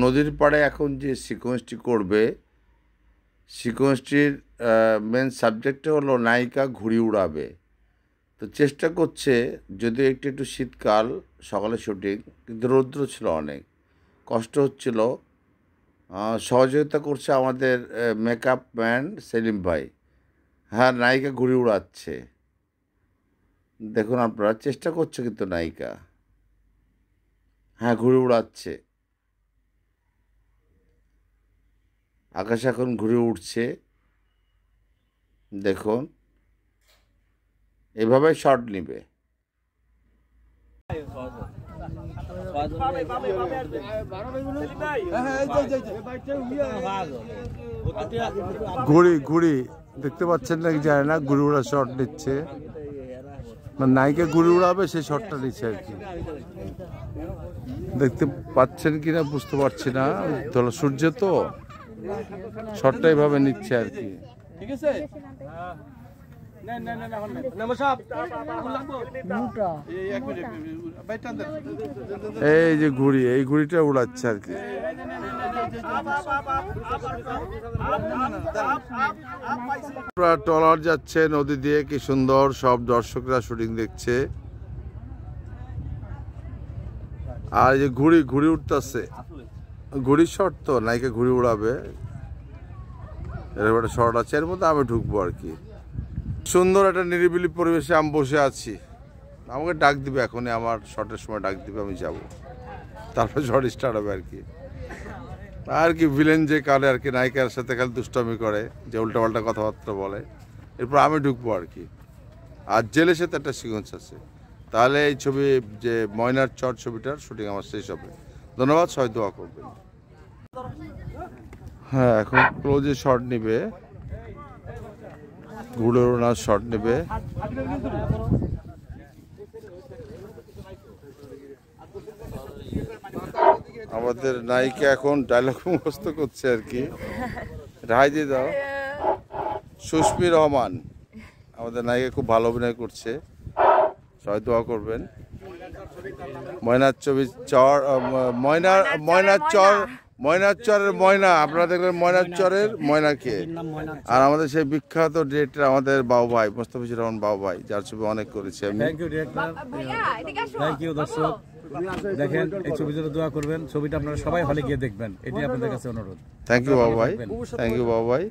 নদীর পাড়ে এখন যে সিকোয়েন্সটি করবে, সিকোয়েন্সটির মেন সাবজেক্টটা হলো নায়িকা ঘুড়ি উড়াবে। তো চেষ্টা করছে, যদিও একটু শীতকাল, সকালে শুটিং, কিন্তু রৌদ্র ছিল, অনেক কষ্ট হচ্ছিল। সহযোগিতা করছে আমাদের মেকআপ ম্যান সেলিম ভাই। হ্যাঁ, নায়িকা ঘুড়ি উড়াচ্ছে, দেখুন আপনারা, চেষ্টা করছে কিন্তু নায়িকা, হ্যাঁ ঘুড়ি উড়াচ্ছে, আকাশে এখন ঘুরে উঠছে, দেখুন এভাবে শট নিবে। ঘুড়ি ঘুড়ি দেখতে পাচ্ছেন নাকি জানে না, ঘুড়ি উড়া শট নিচ্ছে, নায়িকা ঘুড়ি উড়াবে সেই শটটা নিচ্ছে আর কি। দেখতে পাচ্ছেন কিনা বুঝতে পারছি না, ধরো সূর্য তো শটটা এইভাবে নিচ্ছে আর কি। ঠিক আছে, এই যে ঘুড়ি, এই ঘুড়িটা উড়াচ্ছে আর কি। ট্রলার যাচ্ছে নদী দিয়ে, কি সুন্দর, সব দর্শকরা শুটিং দেখছে। আর এই যে ঘুড়ি ঘুড়ি উঠতেছে, ঘুড়ির শট তো, নায়িকা ঘুড়ি উড়াবে, এরকম একটা শট আছে, এর মধ্যে আমি ঢুকবো আর কি। সুন্দর একটা নিরিবিলি পরিবেশে আমি বসে আছি, আমাকে ডাক দিবে এখনই, আমার শটের সময় ডাক দিবে, আমি যাব, তারপর শট স্টার্ট হবে আর কি। আর কি ভিলেন যে কালে আর কি নায়িকার সাথে খালি দুষ্টামি করে, যে উল্টাপাল্টা কথাবার্তা বলে, এরপর আমি ঢুকবো আর কি। আর জেলের সাথে একটা সিকোয়েন্স আছে, তাহলে এই ছবি যে ময়নার চর ছবিটার শুটিং আমার শেষ হবে। ধন্যবাদ, সবাই দোয়া করবেন। হ্যাঁ, এখন ক্লোজে শট নিবে, ঘুরে ওনার শট নেবে। আমাদের নায়িকা এখন ডায়লগ মুখস্থ করছে আর কি। রায় দিয়ে দাও। সুস্মি রহমান, আমাদের নায়িকা খুব ভালো অভিনয় করছে, সবাই দোয়া করবেন। ময়নার ছবি চর, ময়নার চর, ময়নার চরের ময়না, আপনারা দেখলেন ময়নার চরের ময়নাকে। আর আমাদের সেই বিখ্যাত ডিরেক্টর আমাদের বাবু ভাই, মোস্তাফিজুর রহমান বাবু ভাই, যার ছবি অনেক করেছে আমি। থ্যাংক ইউ দর্শক, দেখেন এই ছবির জন্য দোয়া করবেন, ছবিটা আপনারা সবাই হলে গিয়ে দেখবেন, এটাই আপনাদের কাছে অনুরোধ। থ্যাংক ইউ বাবু ভাই, থ্যাংক ইউ বাবু ভাই।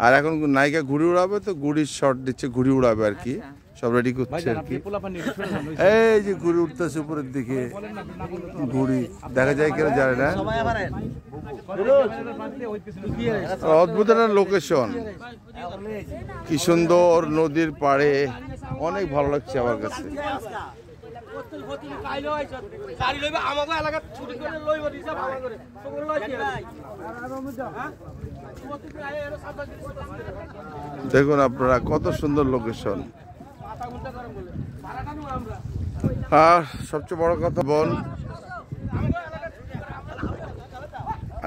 আর এখন নায়িকা ঘুড়ি উড়াবে, তো ঘুড়ির শট দিচ্ছে, ঘুড়ি উড়াবে আর কি, সব রেডি করছে আর কি। এই যে ঘুড়ি উঠতেছে উপরের দিকে, ঘুড়ি দেখা যায় কেন জানে না, অদ্ভুত একটা লোকেশন, কি সুন্দর নদীর পাড়ে, অনেক ভালো লাগছে আমার কাছে। দেখুন আপনারা কত সুন্দর লোকেশন। আর সবচেয়ে বড় কথা বল,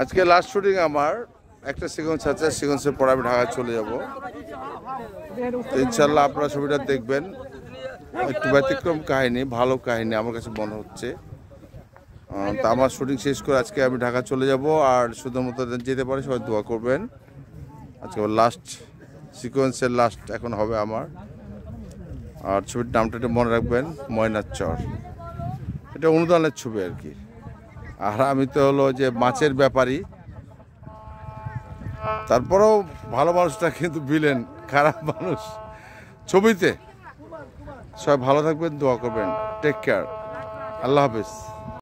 আজকে লাস্ট শুটিং আমার, একটা সিকোয়েন্স আছে, সিকোয়েন্সের পর আমি ঢাকায় চলে যাব। ইনশাল্লাহ আপনারা ছবিটা দেখবেন, একটু ব্যতিক্রম কাহিনী, ভালো কাহিনী আমার কাছে মনে হচ্ছে। তা আমার শুটিং শেষ করে আজকে আমি ঢাকা চলে যাব, আর শুধুমাত্র যেতে পারে সবাই দোয়া করবেন। আজকে লাস্ট সিকোয়েন্সের লাস্ট এখন হবে আমার। আর ছবির নামটা একটু মনে রাখবেন, ময়নার চর, এটা অনুদানের ছবি আর কি। আর আমি তো হলো যে মাছের ব্যাপারী, তারপরেও ভালো মানুষটা কিন্তু ভিলেন, খারাপ মানুষ ছবিতে। সবাই ভালো থাকবেন, দোয়া করবেন, টেক কেয়ার, আল্লাহ হাফেজ।